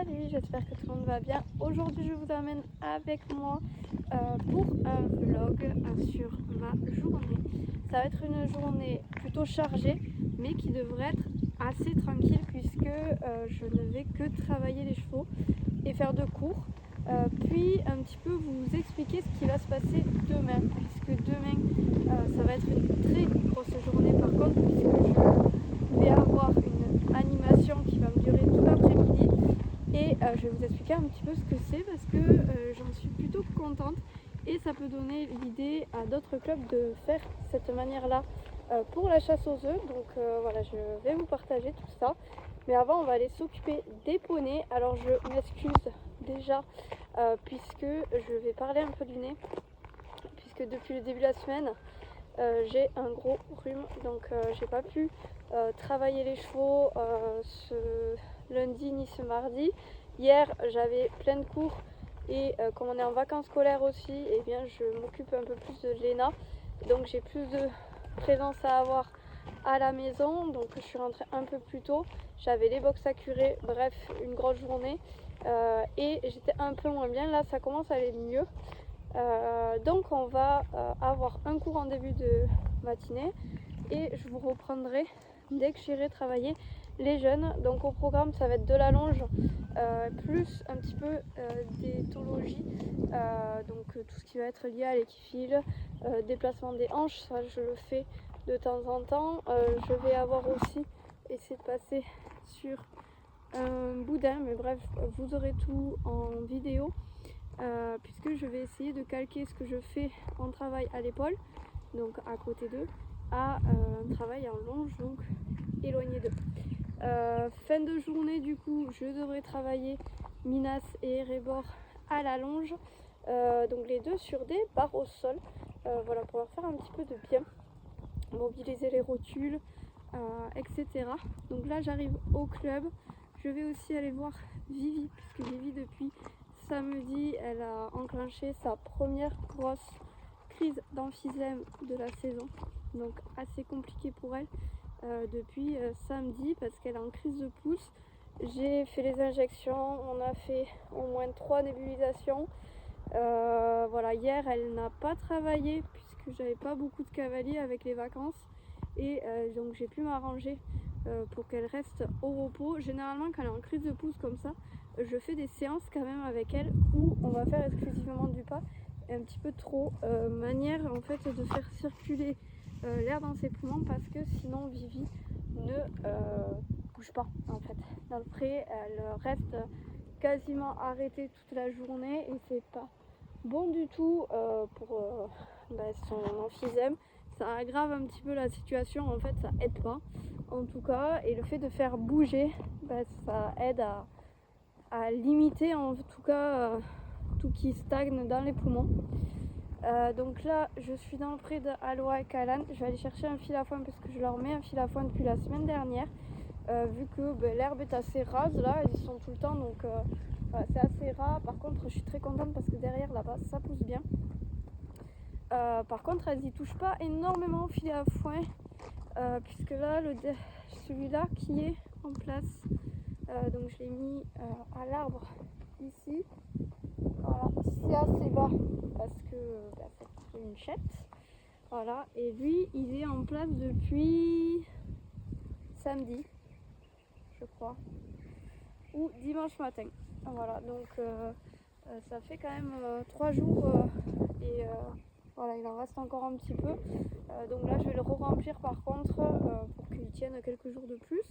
Salut, j'espère que tout le monde va bien. Aujourd'hui je vous amène avec moi pour un vlog sur ma journée. Ça va être une journée plutôt chargée mais qui devrait être assez tranquille puisque je ne vais que travailler les chevaux et faire de cours. Puis un petit peu vous expliquer ce qui va se passer demain puisque demain ça va être une très grosse journée par contre puisque je vais avoir une animation qui va me durer tout l'après-midi et je vais vous expliquer un petit peu ce que c'est parce que j'en suis plutôt contente et ça peut donner l'idée à d'autres clubs de faire cette manière-là pour la chasse aux œufs. Donc voilà, je vais vous partager tout ça. Mais avant, on va aller s'occuper des poneys. Alors je m'excuse déjà puisque je vais parler un peu du nez puisque depuis le début de la semaine, j'ai un gros rhume, donc j'ai pas pu travailler les chevaux ce lundi ni ce mardi. Hier j'avais plein de cours et comme on est en vacances scolaires aussi, et bien je m'occupe un peu plus de Léna, donc j'ai plus de présence à avoir à la maison, donc je suis rentrée un peu plus tôt. J'avais les box à curer, bref une grosse journée et j'étais un peu moins bien. Là ça commence à aller mieux. Donc on va avoir un cours en début de matinée et je vous reprendrai dès que j'irai travailler les jeunes. Donc au programme ça va être de la longe plus un petit peu d'éthologie, donc tout ce qui va être lié à l'équifile, déplacement des hanches, ça je le fais de temps en temps. Je vais avoir aussi essayé de passer sur un boudin, mais bref vous aurez tout en vidéo. Puisque je vais essayer de calquer ce que je fais en travail à l'épaule, donc à côté d'eux, à un travail en longe, donc éloigné d'eux. Fin de journée du coup, je devrais travailler Minas et Rébord à la longe, donc les deux sur des barres au sol, voilà, pour leur faire un petit peu de bien, mobiliser les rotules, etc. Donc là j'arrive au club, je vais aussi aller voir Vivi, puisque Vivi depuis samedi, elle a enclenché sa première grosse crise d'emphysème de la saison, donc assez compliqué pour elle depuis samedi parce qu'elle est en crise de pouce. J'ai fait les injections, on a fait au moins 3 nébulisations. Voilà, hier elle n'a pas travaillé puisque j'avais pas beaucoup de cavaliers avec les vacances et donc j'ai pu m'arranger pour qu'elle reste au repos. Généralement quand elle est en crise de pouce comme ça, je fais des séances quand même avec elle où on va faire exclusivement du pas et un petit peu trop manière en fait de faire circuler l'air dans ses poumons parce que sinon Vivi ne bouge pas en fait. Dans le pré, elle reste quasiment arrêtée toute la journée et c'est pas bon du tout pour son emphysème. Ça aggrave un petit peu la situation, en fait ça aide pas en tout cas, et le fait de faire bouger, ça aide à limiter en tout cas tout qui stagne dans les poumons. Donc là je suis dans le pré de Aloha et Kalan. Je vais aller chercher un fil à foin parce que je leur mets un fil à foin depuis la semaine dernière, vu que l'herbe est assez rase là, ils y sont tout le temps, donc voilà, c'est assez ras. Par contre je suis très contente parce que derrière là-bas ça pousse bien. Par contre elles y touchent pas énormément au fil à foin, puisque là celui-là qui est en place, donc je l'ai mis à l'arbre ici. Voilà, c'est assez bas parce que c'est une chette. Voilà, et lui il est en place depuis samedi, je crois, ou dimanche matin. Voilà, donc ça fait quand même 3 jours et voilà, il en reste encore un petit peu. Donc là je vais le re-remplir par contre pour qu'il tienne quelques jours de plus,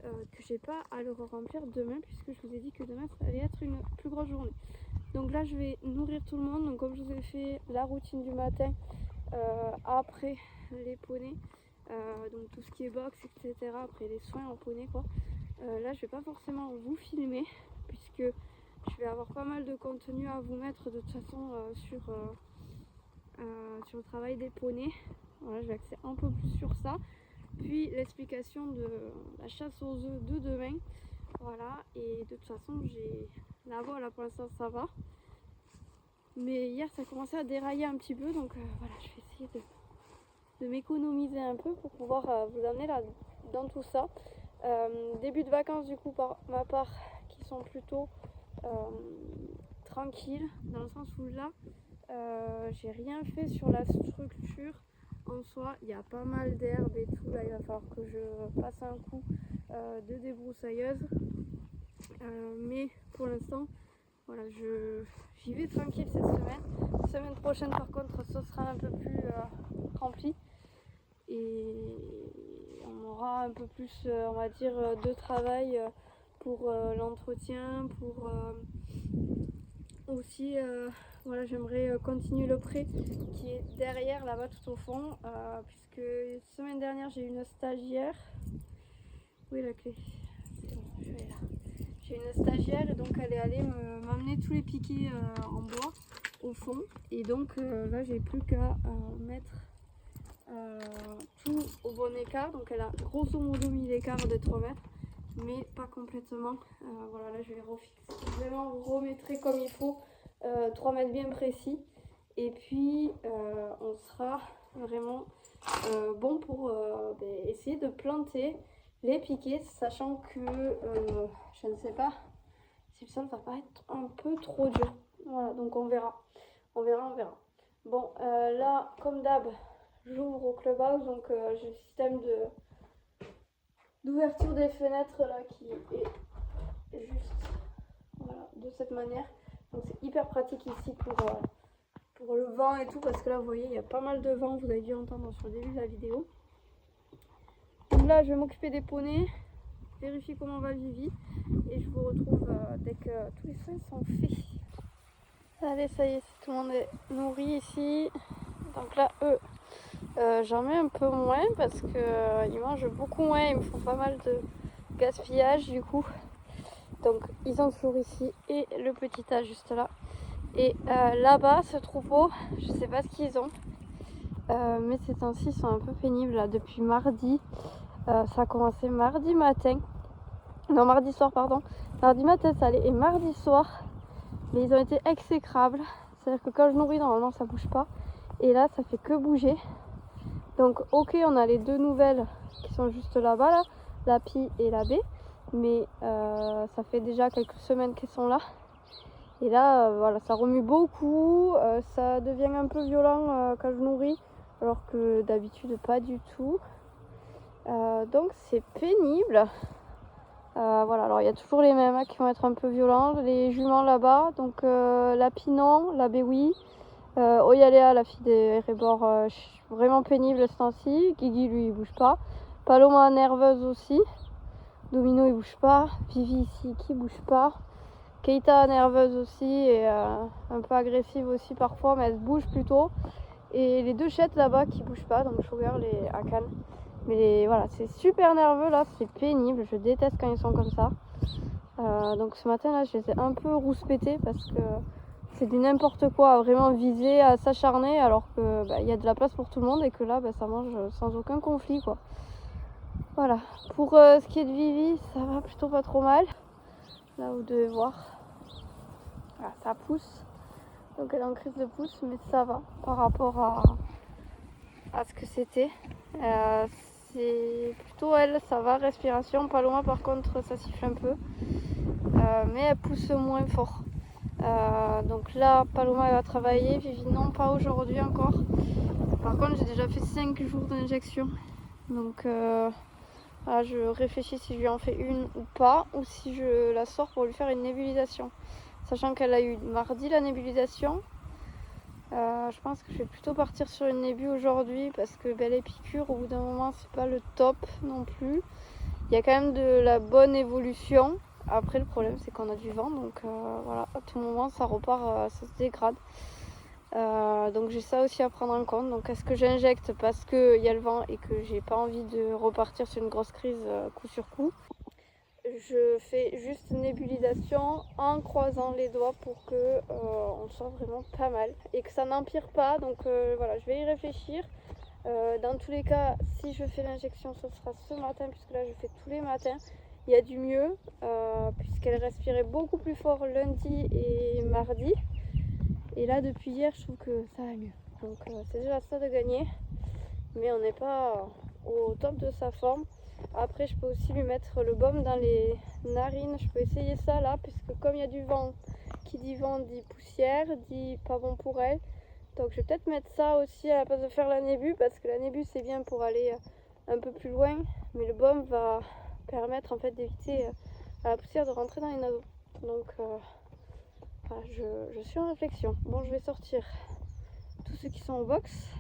que j'ai pas à le re-remplir demain puisque je vous ai dit que demain ça allait être une plus grosse journée. Donc là je vais nourrir tout le monde, donc comme je vous ai fait la routine du matin après les poneys, donc tout ce qui est box etc, après les soins en poney quoi. Là je vais pas forcément vous filmer puisque je vais avoir pas mal de contenu à vous mettre de toute façon sur le travail des poneys. Voilà, je vais axer un peu plus sur ça, puis l'explication de la chasse aux œufs de demain. Voilà, et de toute façon j'ai la voix là pour l'instant ça va, mais hier ça commençait à dérailler un petit peu, donc voilà, je vais essayer de m'économiser un peu pour pouvoir vous amener là dans tout ça. Début de vacances du coup par ma part qui sont plutôt tranquilles, dans le sens où là, j'ai rien fait sur la structure en soi. Il y a pas mal d'herbe et tout, là il va falloir que je passe un coup de débroussailleuse. Mais pour l'instant, voilà, j'y vais tranquille cette semaine. La semaine prochaine par contre, ce sera un peu plus rempli. Et on aura un peu plus, on va dire, de travail pour l'entretien, pour aussi, voilà, j'aimerais continuer le pré qui est derrière là-bas tout au fond, puisque semaine dernière j'ai eu une stagiaire. Où est la clé? C'est bon, je vais là. J'ai une stagiaire et donc elle est allée m'amener tous les piquets en bois au fond. Et donc là j'ai plus qu'à mettre tout au bon écart. Donc elle a grosso modo mis l'écart de 3 mètres, mais pas complètement. Voilà, là je vais vraiment remettrai comme il faut 3 mètres bien précis. Et puis on sera vraiment bon pour essayer de planter les piquets, sachant que je ne sais pas si le sol va pas être un peu trop dur. Voilà, donc on verra. On verra. Bon, là, comme d'hab, j'ouvre au clubhouse, donc j'ai le système d'ouverture des fenêtres là qui est juste voilà, de cette manière. Donc c'est hyper pratique ici pour le vent et tout, parce que là vous voyez il y a pas mal de vent, vous avez dû entendre sur le début de la vidéo. Donc là je vais m'occuper des poneys, vérifier comment va Vivi, et je vous retrouve dès que tous les soins sont faits. Allez, ça y est, tout le monde est nourri ici. Donc là j'en mets un peu moins parce que ils mangent beaucoup moins, ils me font pas mal de gaspillage du coup. Donc ils sont toujours ici, et le petit tas juste là. Et là-bas, ce troupeau, je sais pas ce qu'ils ont, mais ces temps-ci sont un peu pénibles là depuis mardi. Ça a commencé mardi matin, non mardi soir pardon. Mardi matin ça allait, et mardi soir, mais ils ont été exécrables. C'est-à-dire que quand je nourris normalement ça bouge pas, et là ça fait que bouger. Donc ok, on a les deux nouvelles qui sont juste là-bas là, la pie et la baie, mais ça fait déjà quelques semaines qu'elles sont là. Et là, voilà, ça remue beaucoup, ça devient un peu violent quand je nourris, alors que d'habitude pas du tout. Donc c'est pénible. Voilà, alors il y a toujours les mêmes qui vont être un peu violents, les juments là-bas, donc la Pinon, la Béoui, Oyalea, la fille des Rébors, vraiment pénible ce temps-ci. Guigui lui il bouge pas, Paloma nerveuse aussi, Domino il bouge pas, Vivi ici qui bouge pas. Keita nerveuse aussi, et un peu agressive aussi parfois, mais elle bouge plutôt. Et les deux chettes là-bas qui bougent pas, donc Sugar et Akan. Mais voilà, c'est super nerveux là, c'est pénible, je déteste quand ils sont comme ça. Donc ce matin là, je les ai un peu rouspétés parce que c'est du n'importe quoi, à vraiment viser, à s'acharner, alors que y a de la place pour tout le monde, et que là ça mange sans aucun conflit quoi. Voilà, pour ce qui est de Vivi, ça va plutôt pas trop mal. Là vous devez voir, voilà, ça pousse, donc elle est en crise de pouce, mais ça va par rapport à ce que c'était. C'est plutôt elle, ça va, respiration. Paloma par contre ça siffle un peu, mais elle pousse moins fort. Donc là Paloma elle va travailler, Vivi non, pas aujourd'hui encore. Par contre j'ai déjà fait 5 jours d'injection, donc voilà, je réfléchis si je lui en fais une ou pas, ou si je la sors pour lui faire une nébulisation. Sachant qu'elle a eu mardi la nébulisation, je pense que je vais plutôt partir sur une nébu aujourd'hui, parce que les piqûres au bout d'un moment c'est pas le top non plus. Il y a quand même de la bonne évolution. Après le problème c'est qu'on a du vent, donc voilà, à tout moment ça repart, ça se dégrade. Donc j'ai ça aussi à prendre en compte. Donc est-ce que j'injecte parce qu'il y a le vent et que j'ai pas envie de repartir sur une grosse crise coup sur coup? Je fais juste une nébulisation en croisant les doigts pour que on soit vraiment pas mal et que ça n'empire pas. Donc voilà, je vais y réfléchir. Dans tous les cas, si je fais l'injection, ce sera ce matin, puisque là je fais tous les matins. Il y a du mieux, puisqu'elle respirait beaucoup plus fort lundi et mardi. Et là, depuis hier, je trouve que ça va mieux. Donc c'est déjà ça de gagner. Mais on n'est pas au top de sa forme. Après je peux aussi lui mettre le baume dans les narines, je peux essayer ça là, puisque comme il y a du vent, qui dit vent dit poussière, dit pas bon pour elle. Donc je vais peut-être mettre ça aussi à la place de faire la nébu, parce que la nébu c'est bien pour aller un peu plus loin, mais le baume va permettre en fait d'éviter à la poussière de rentrer dans les naseaux. Donc voilà, je suis en réflexion. Bon, je vais sortir tous ceux qui sont au box.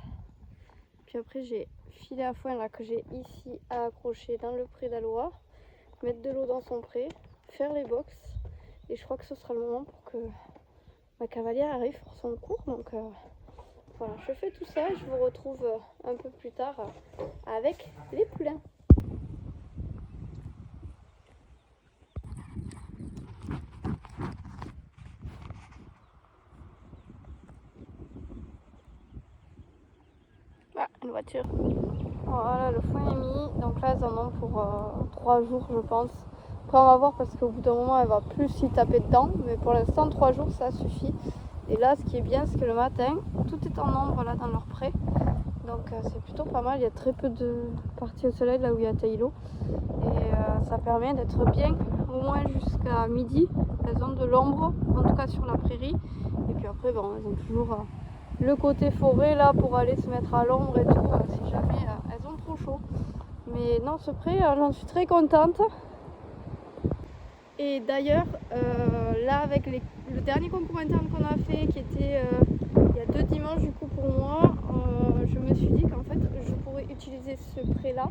Puis après j'ai filet à foin là que j'ai ici à accrocher dans le pré d'Aloha, mettre de l'eau dans son pré, faire les box, et je crois que ce sera le moment pour que ma cavalière arrive pour son cours. Donc voilà, je fais tout ça et je vous retrouve un peu plus tard avec les poulains. Ah, une voiture. Voilà, le foin est mis. Donc là, elles en ont pour 3 jours, je pense. Après, on va voir parce qu'au bout d'un moment, elle va plus s'y taper dedans. Mais pour l'instant, 3 jours, ça suffit. Et là, ce qui est bien, c'est que le matin, tout est en ombre là dans leur pré. Donc c'est plutôt pas mal. Il y a très peu de parties au soleil là où il y a Taïlo. Et ça permet d'être bien au moins jusqu'à midi. Elles ont de l'ombre, en tout cas sur la prairie. Et puis après, bon, elles ont toujours le côté forêt là pour aller se mettre à l'ombre et tout, si jamais elles ont trop chaud. Mais non, ce pré, j'en suis très contente. Et d'ailleurs, là avec le dernier concours interne qu'on a fait, qui était il y a 2 dimanches du coup pour moi, je me suis dit qu'en fait je pourrais utiliser ce pré là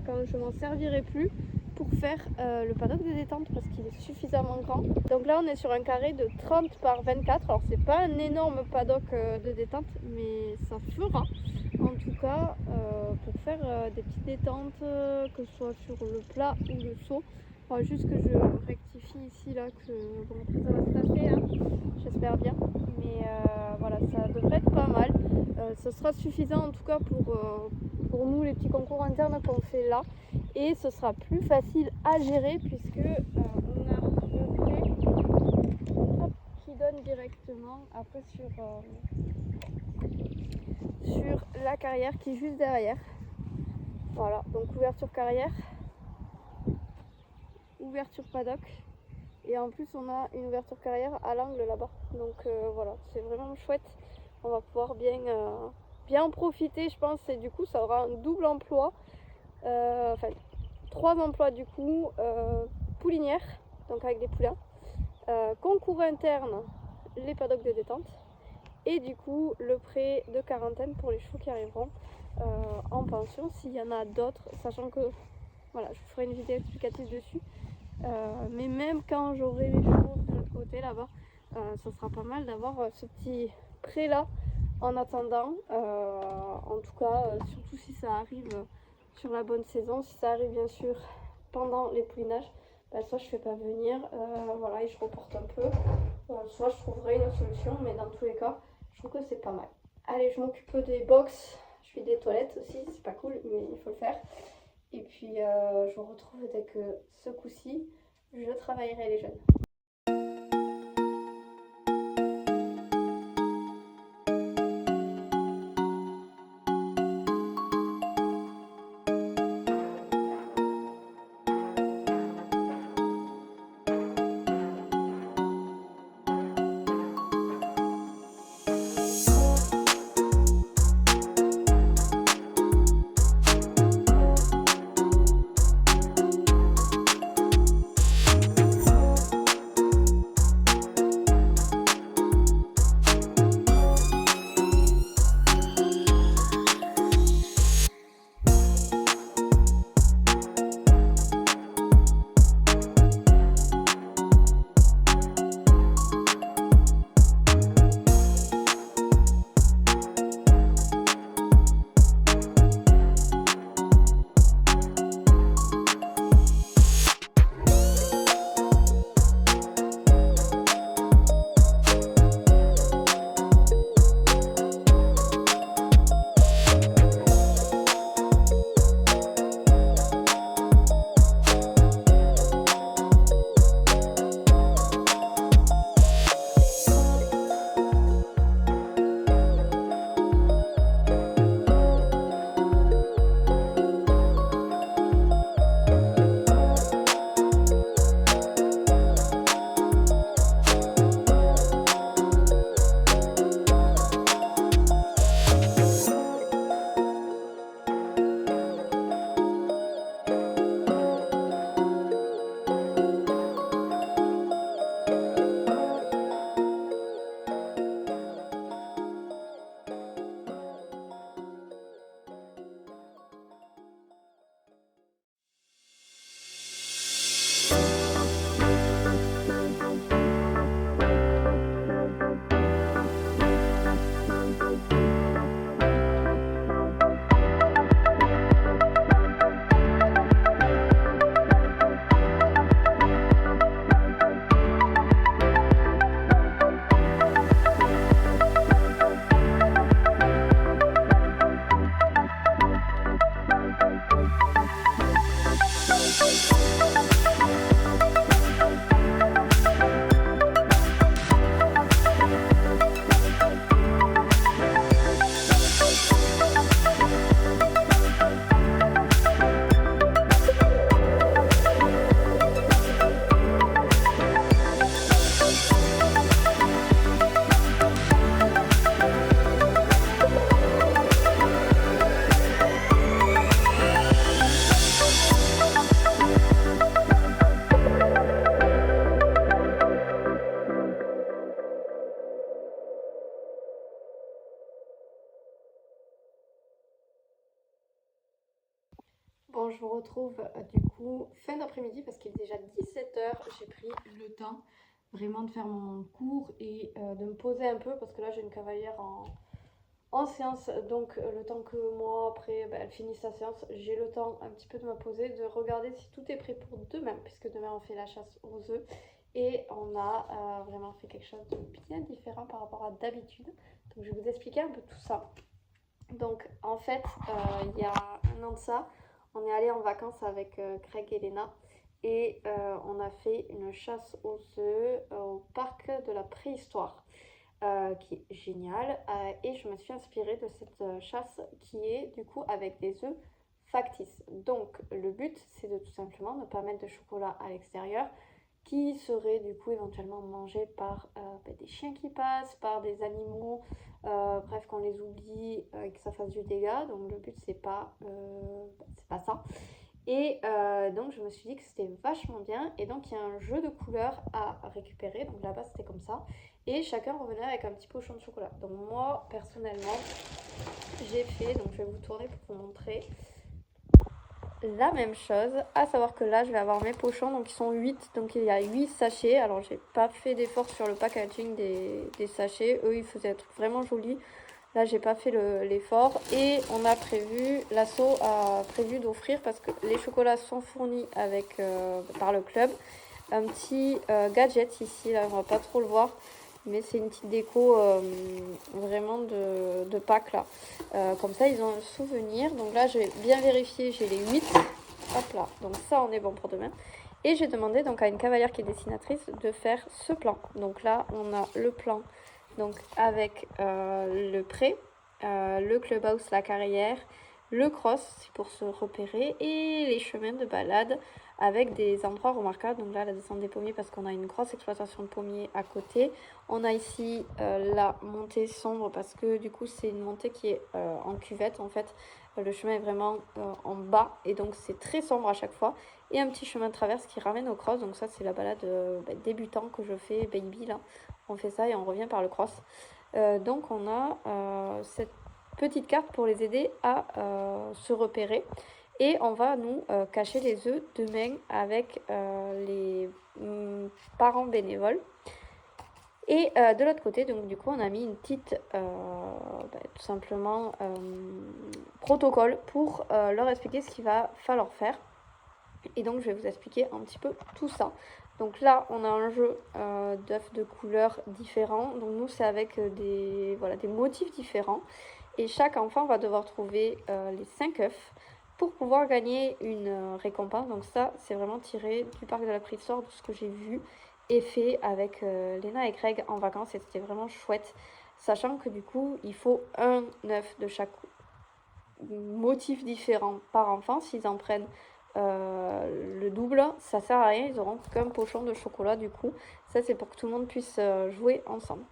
quand je m'en servirai plus pour faire le paddock de détente, parce qu'il est suffisamment grand. Donc là on est sur un carré de 30 par 24, alors c'est pas un énorme paddock de détente, mais ça fera en tout cas pour faire des petites détentes, que ce soit sur le plat ou le saut. Enfin, juste que je rectifie ici là, que bon, après ça va se taffer, hein, j'espère bien, mais voilà, ça devrait être pas mal. Ce sera suffisant en tout cas pour nous, les petits concours internes qu'on fait là, et ce sera plus facile à gérer puisque on a le pré qui donne directement après sur la carrière qui est juste derrière. Voilà, donc ouverture carrière, ouverture paddock, et en plus on a une ouverture carrière à l'angle là-bas. Donc voilà, c'est vraiment chouette. On va pouvoir bien en profiter, je pense, et du coup ça aura un double emploi, enfin 3 emplois du coup, poulinière, donc avec des poulains, concours interne, les paddocks de détente, et du coup le pré de quarantaine pour les chevaux qui arriveront en pension, s'il y en a d'autres, sachant que voilà, je vous ferai une vidéo explicative dessus. Mais même quand j'aurai les chevaux de l'autre côté là-bas, ça sera pas mal d'avoir ce petit pré là en attendant. En tout cas, surtout si ça arrive sur la bonne saison, si ça arrive bien sûr pendant les poulinages, soit je fais pas venir, voilà, et je reporte un peu, soit je trouverai une autre solution, mais dans tous les cas, je trouve que c'est pas mal. Allez, je m'occupe des box, je fais des toilettes aussi, c'est pas cool, mais il faut le faire. Et puis je vous retrouve dès que ce coup-ci, je travaillerai les jeunes. retrouve du coup fin d'après-midi parce qu'il est déjà 17h. J'ai pris le temps vraiment de faire mon cours et de me poser un peu parce que là j'ai une cavalière en séance, donc le temps que moi après elle finisse sa séance, j'ai le temps un petit peu de me poser, de regarder si tout est prêt pour demain, puisque demain on fait la chasse aux œufs et on a vraiment fait quelque chose de bien différent par rapport à d'habitude. Donc je vais vous expliquer un peu tout ça. Donc en fait, il y a un an de ça, on est allé en vacances avec Craig et Léna et on a fait une chasse aux œufs au parc de la préhistoire. Qui est génial. Et je me suis inspirée de cette chasse qui est du coup avec des œufs factices. Donc le but c'est de tout simplement ne pas mettre de chocolat à l'extérieur qui serait du coup éventuellement mangé par des chiens qui passent, par des animaux, bref qu'on les oublie et que ça fasse du dégât. Donc le but c'est pas ça. Et donc je me suis dit que c'était vachement bien. Et donc il y a un jeu de couleurs à récupérer. Donc là-bas c'était comme ça. Et chacun revenait avec un petit pochon de chocolat. Donc moi personnellement j'ai fait, donc je vais vous tourner pour vous montrer la même chose. À savoir que là je vais avoir mes pochons, donc ils sont 8. Donc il y a 8 sachets. Alors j'ai pas fait d'effort sur le packaging des sachets. Eux ils faisaient un truc vraiment joli. Là, j'ai pas fait l'effort. Et on a prévu, l'asso a prévu d'offrir, parce que les chocolats sont fournis avec, par le club, un petit gadget ici. Là, on va pas trop le voir, mais c'est une petite déco vraiment de Pâques là. Comme ça, ils ont un souvenir. Donc là, je vais bien vérifier, j'ai les 8. Hop là, donc ça, on est bon pour demain. Et j'ai demandé donc à une cavalière qui est dessinatrice de faire ce plan. Donc là, on a le plan. Donc avec le pré, le clubhouse, la carrière, le cross, c'est pour se repérer, et les chemins de balade avec des endroits remarquables. Donc là, la descente des pommiers parce qu'on a une grosse exploitation de pommiers à côté. On a ici la montée sombre parce que du coup, c'est une montée qui est en cuvette en fait. Le chemin est vraiment en bas et donc c'est très sombre à chaque fois. Et un petit chemin de traverse qui ramène au cross. Donc ça, c'est la balade débutant que je fais, baby là. On fait ça et on revient par le cross. Donc on a cette petite carte pour les aider à se repérer. Et on va nous cacher les œufs demain avec les parents bénévoles. Et de l'autre côté, donc du coup, on a mis une petite, tout simplement, protocole pour leur expliquer ce qu'il va falloir faire. Et donc, je vais vous expliquer un petit peu tout ça. Donc là, on a un jeu d'œufs de couleurs différents. Donc nous, c'est avec des motifs différents. Et chaque enfant va devoir trouver les 5 œufs pour pouvoir gagner une récompense. Donc ça, c'est vraiment tiré du parc de la préhistoire, de ce que j'ai vu et fait avec Léna et Craig en vacances. Et c'était vraiment chouette. Sachant que du coup, il faut un œuf de chaque motif différent par enfant. S'ils en prennent le double, ça sert à rien, ils auront qu'un pochon de chocolat du coup. Ça c'est pour que tout le monde puisse jouer ensemble.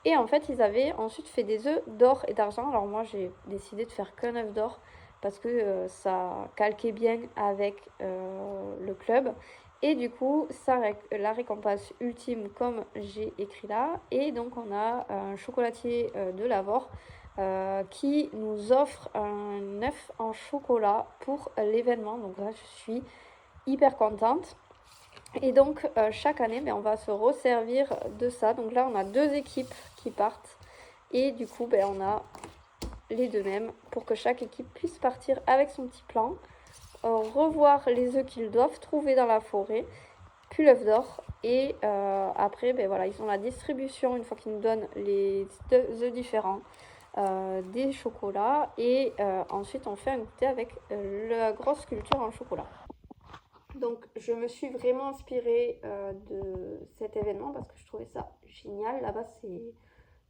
Et en fait ils avaient ensuite fait des œufs d'or et d'argent. Alors moi j'ai décidé de faire qu'un œuf d'or parce que ça calquait bien avec le club. Et du coup ça, la récompense ultime comme j'ai écrit là. Et donc on a un chocolatier de Lavore qui nous offre un œuf en chocolat pour l'événement. Donc là, je suis hyper contente. Et donc, chaque année, on va se resservir de ça. Donc là, on a 2 équipes qui partent. Et du coup, on a les 2 mêmes pour que chaque équipe puisse partir avec son petit plan, revoir les œufs qu'ils doivent trouver dans la forêt, puis l'œuf d'or. Et après, voilà, ils ont la distribution une fois qu'ils nous donnent les œufs différents. Des chocolats et ensuite on fait un goûter avec la grosse sculpture en chocolat. Donc je me suis vraiment inspirée de cet événement parce que je trouvais ça génial. Là-bas c'est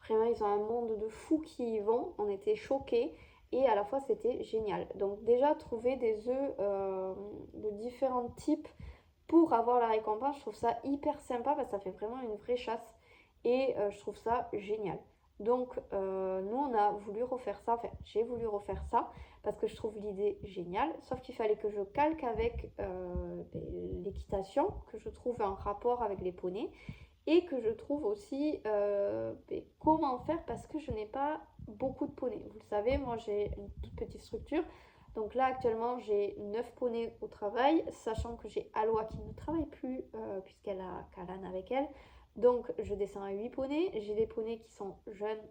vraiment, ils ont un monde de fous qui y vont. On était choqués et à la fois c'était génial. Donc déjà trouver des œufs de différents types pour avoir la récompense, je trouve ça hyper sympa parce que ça fait vraiment une vraie chasse et je trouve ça génial. Donc nous on a voulu refaire ça, enfin j'ai voulu refaire ça parce que je trouve l'idée géniale, sauf qu'il fallait que je calque avec l'équitation, que je trouve un rapport avec les poneys et que je trouve aussi comment faire parce que je n'ai pas beaucoup de poneys. Vous le savez, moi j'ai une toute petite structure, Donc là actuellement j'ai 9 poneys au travail, sachant que j'ai Aloha qui ne travaille plus puisqu'elle a Kalan avec elle. Donc je descends à 8 poneys. J'ai des poneys qui sont jeunes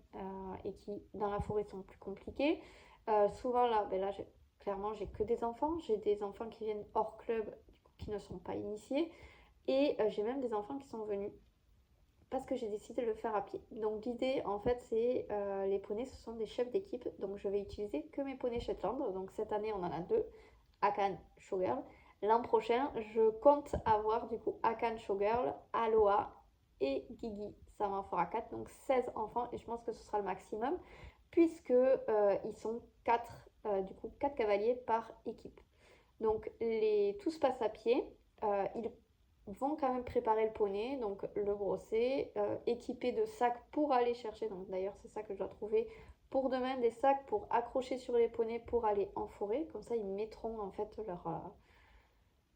et qui dans la forêt sont plus compliqués. Souvent là, clairement j'ai que des enfants. J'ai des enfants qui viennent hors club, du coup, qui ne sont pas initiés. Et j'ai même des enfants qui sont venus parce que j'ai décidé de le faire à pied. Donc l'idée en fait c'est les poneys ce sont des chefs d'équipe, donc je vais utiliser que mes poneys Shetland. Donc cette année on en a deux, Akan, Showgirl. L'an prochain je compte avoir du coup Akan, Showgirl, Aloha et Gigi. Ça m'en fera 4, donc 16 enfants et je pense que ce sera le maximum puisque ils sont 4, du coup 4 cavaliers par équipe. Donc tout se passe à pied. Ils vont quand même préparer le poney, donc le brosser, équiper de sacs pour aller chercher. Donc d'ailleurs c'est ça que je dois trouver pour demain, des sacs pour accrocher sur les poneys pour aller en forêt. Comme ça ils mettront en fait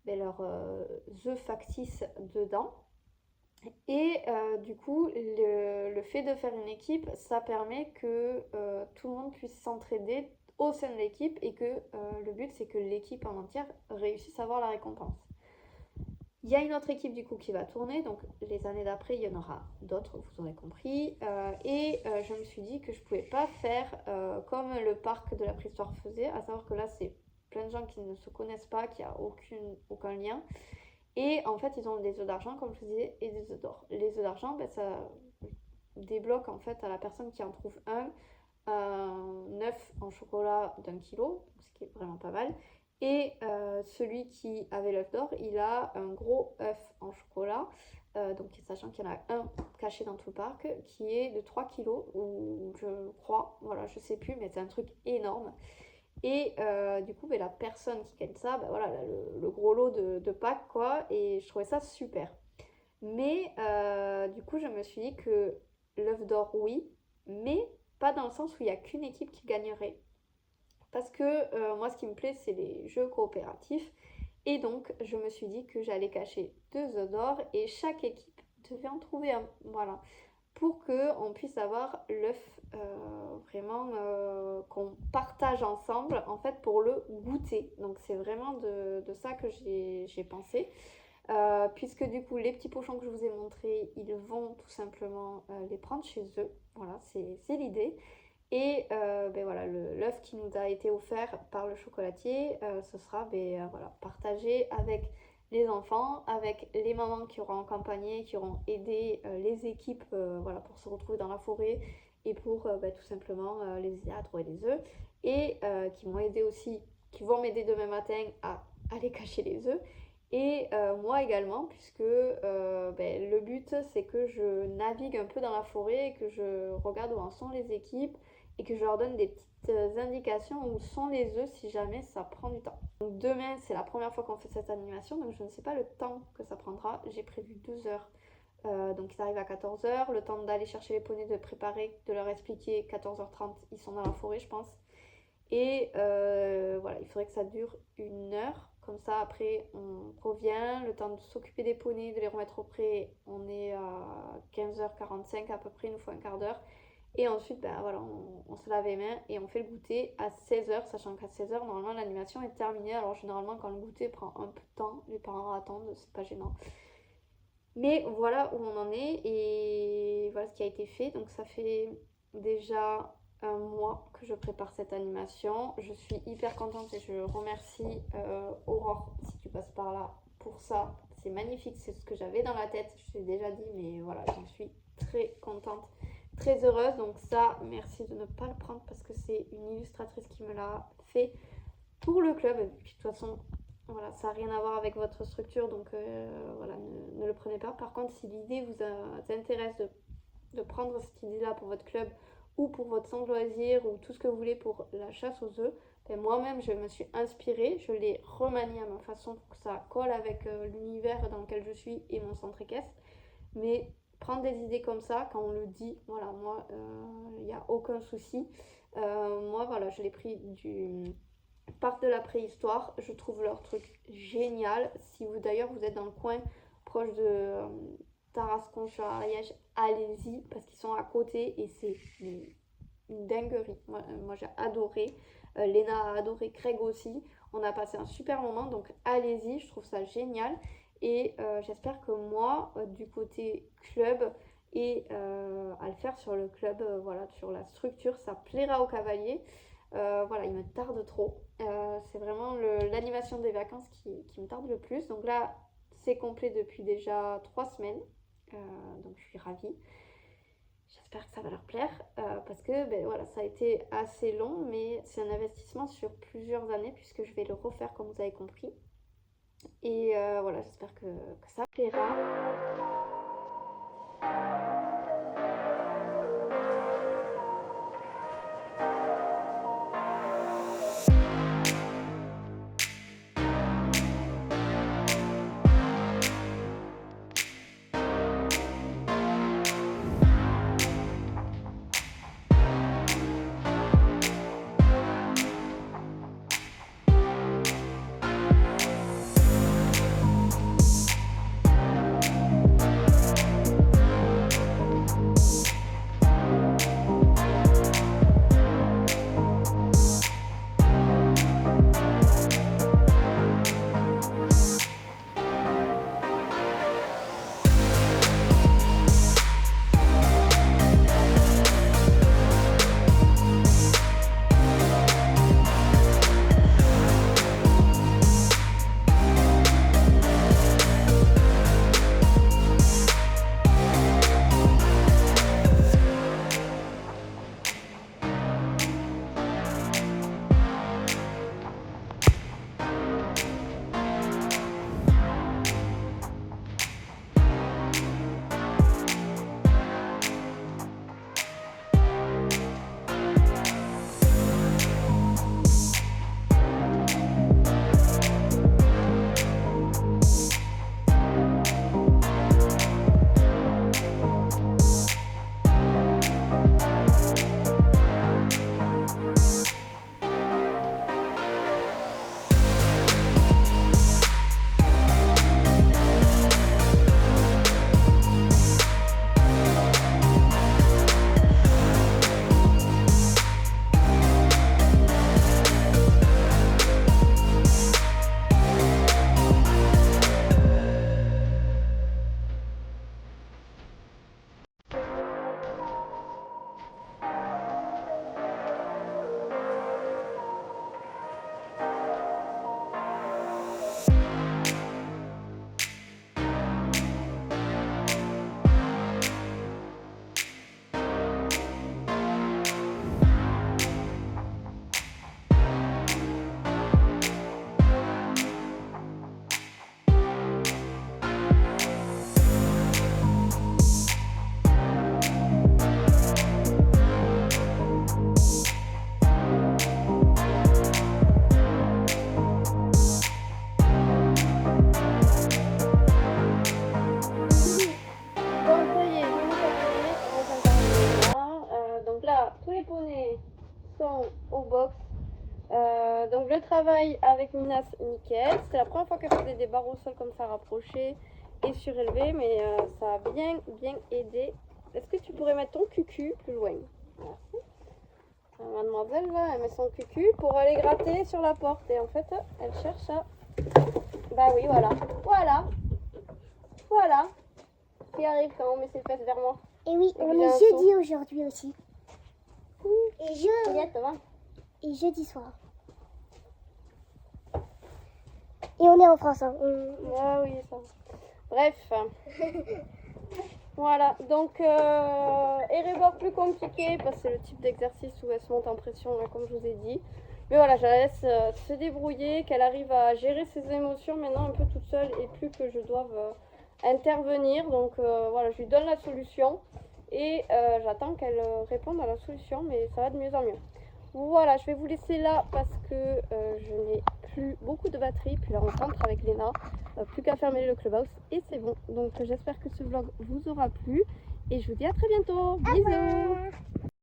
leurs œufs factices dedans. Et du coup le fait de faire une équipe, ça permet que tout le monde puisse s'entraider au sein de l'équipe et que le but c'est que l'équipe en entière réussisse à avoir la récompense. Il y a une autre équipe du coup qui va tourner, donc les années d'après il y en aura d'autres, vous aurez compris. Je me suis dit que je pouvais pas faire comme le parc de la préhistoire faisait, à savoir que là c'est plein de gens qui ne se connaissent pas, qui a aucun lien. Et en fait ils ont des œufs d'argent comme je vous disais et des œufs d'or. Les œufs d'argent, ça débloque en fait à la personne qui en trouve un 9 en chocolat d'1 kilo, ce qui est vraiment pas mal. Et celui qui avait l'œuf d'or, il a un gros œuf en chocolat, donc sachant qu'il y en a un caché dans tout le parc, qui est de 3 kilos, ou je crois, voilà, je sais plus, mais c'est un truc énorme. Et du coup, la personne qui gagne ça, voilà, le gros lot de Pâques, quoi, et je trouvais ça super. Mais du coup, je me suis dit que l'œuf d'or, oui, mais pas dans le sens où il n'y a qu'une équipe qui gagnerait. Parce que moi, ce qui me plaît, c'est les jeux coopératifs. Et donc, je me suis dit que j'allais cacher 2 œufs d'or et chaque équipe devait en trouver un. Voilà. Pour qu'on puisse avoir l'œuf vraiment qu'on partage ensemble, en fait, pour le goûter. Donc, c'est vraiment de ça que j'ai pensé. Puisque du coup, les petits pochons que je vous ai montrés, ils vont tout simplement les prendre chez eux. Voilà, c'est l'idée. Et voilà, l'œuf qui nous a été offert par le chocolatier, ce sera voilà, partagé avec les enfants, avec les mamans qui auront accompagné, qui auront aidé les équipes voilà, pour se retrouver dans la forêt et pour tout simplement les aider à trouver les œufs. Et qui m'ont aidé aussi, qui vont m'aider demain matin à aller cacher les œufs. Et moi également, puisque le but c'est que je navigue un peu dans la forêt et que je regarde où en sont les équipes et que je leur donne des petites indications où sont les œufs si jamais ça prend du temps. Donc demain c'est la première fois qu'on fait cette animation, donc je ne sais pas le temps que ça prendra. J'ai prévu 2 heures. Donc ils arrivent à 14h, le temps d'aller chercher les poneys, de préparer, de leur expliquer. 14h30 ils sont dans la forêt je pense. Et voilà, il faudrait que ça dure 1 heure. Comme ça, après, on revient, le temps de s'occuper des poneys, de les remettre au pré. On est à 15h45 à peu près, il nous faut un quart d'heure. Et ensuite, voilà, on se lave les mains et on fait le goûter à 16h, sachant qu'à 16h, normalement, l'animation est terminée. Alors, généralement, quand le goûter prend un peu de temps, les parents attendent, c'est pas gênant. Mais voilà où on en est et voilà ce qui a été fait. Donc, ça fait déjà un mois que je prépare cette animation. Je suis hyper contente et je remercie Aurore, si tu passes par là, pour ça. C'est magnifique, c'est ce que j'avais dans la tête, je t'ai déjà dit, mais voilà, j'en suis très contente, très heureuse. Donc ça, merci de ne pas le prendre parce que c'est une illustratrice qui me l'a fait pour le club. Et puis de toute façon, voilà, ça n'a rien à voir avec votre structure, donc voilà, ne le prenez pas. Par contre, si l'idée vous intéresse de prendre cette idée-là pour votre club ou pour votre centre loisir ou tout ce que vous voulez pour la chasse aux œufs, moi-même je me suis inspirée, je l'ai remaniée à ma façon pour que ça colle avec l'univers dans lequel je suis et mon centre équestre. Mais prendre des idées comme ça, quand on le dit, voilà, moi, il n'y a aucun souci. Moi, voilà, je l'ai pris du parc de la préhistoire, je trouve leur truc génial. Si vous d'ailleurs vous êtes dans le coin proche de Tarascon-sur-Ariège, allez-y parce qu'ils sont à côté et c'est une dinguerie. Moi j'ai adoré. Léna a adoré, Craig aussi. On a passé un super moment, donc allez-y, je trouve ça génial. Et j'espère que moi, du côté club, et à le faire sur le club, voilà, sur la structure, ça plaira aux cavaliers. Voilà, il me tarde trop. C'est vraiment l'animation des vacances qui me tarde le plus. Donc là, c'est complet depuis déjà 3 semaines. Donc je suis ravie. J'espère que ça va leur plaire parce que ben, voilà, ça a été assez long, mais c'est un investissement sur plusieurs années puisque je vais le refaire comme vous avez compris. Et voilà, j'espère que ça plaira. Sont au box. Donc le travail avec Minas, nickel. C'était la première fois qu'elle faisait des barres au sol comme ça rapprochées et surélevées, mais ça a bien aidé. Est-ce que tu pourrais mettre ton cucu plus loin? Merci. Mademoiselle là, elle met son cucu pour aller gratter sur la porte et en fait elle cherche à... Bah oui, voilà. Voilà. Ce qui arrive quand on met ses fesses vers moi. Et oui, on est jeudi aujourd'hui aussi. Et jeudi soir. Et on est en France. Hein. Ah oui, ça. Bref. Voilà. Donc, Erebor plus compliqué parce que c'est le type d'exercice où elle se monte en pression, là, comme je vous ai dit. Mais voilà, je la laisse se débrouiller, qu'elle arrive à gérer ses émotions maintenant un peu toute seule et plus que je doive intervenir. Donc voilà, je lui donne la solution. Et j'attends qu'elle réponde à la solution, mais ça va de mieux en mieux. Voilà, je vais vous laisser là parce que je n'ai plus beaucoup de batterie. Puis là, on rentre avec Léna. Plus qu'à fermer le clubhouse et c'est bon. Donc j'espère que ce vlog vous aura plu. Et je vous dis à très bientôt. Bisous.